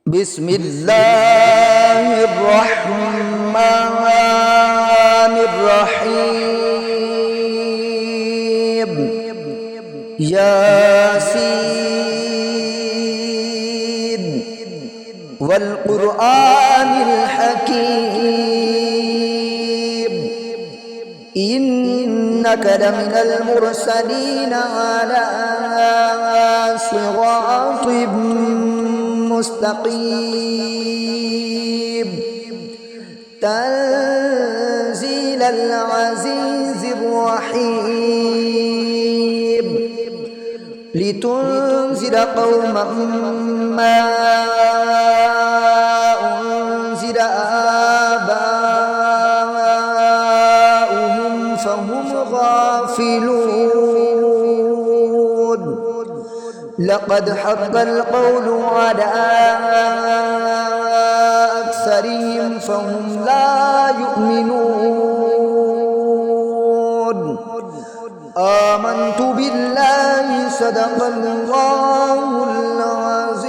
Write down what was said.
بسم الله الرحمن الرحيم. ياسين والقرآن الحكيم إنك لمن المرسلين على صراط مستقيم تنزيل العزيز الرحيم لتنذر قوما ما أنذر آباؤهم فهم غافلون لقد حق القول على أكثرهم فهم لا يؤمنون. آمنت بالله صدق الله العظيم.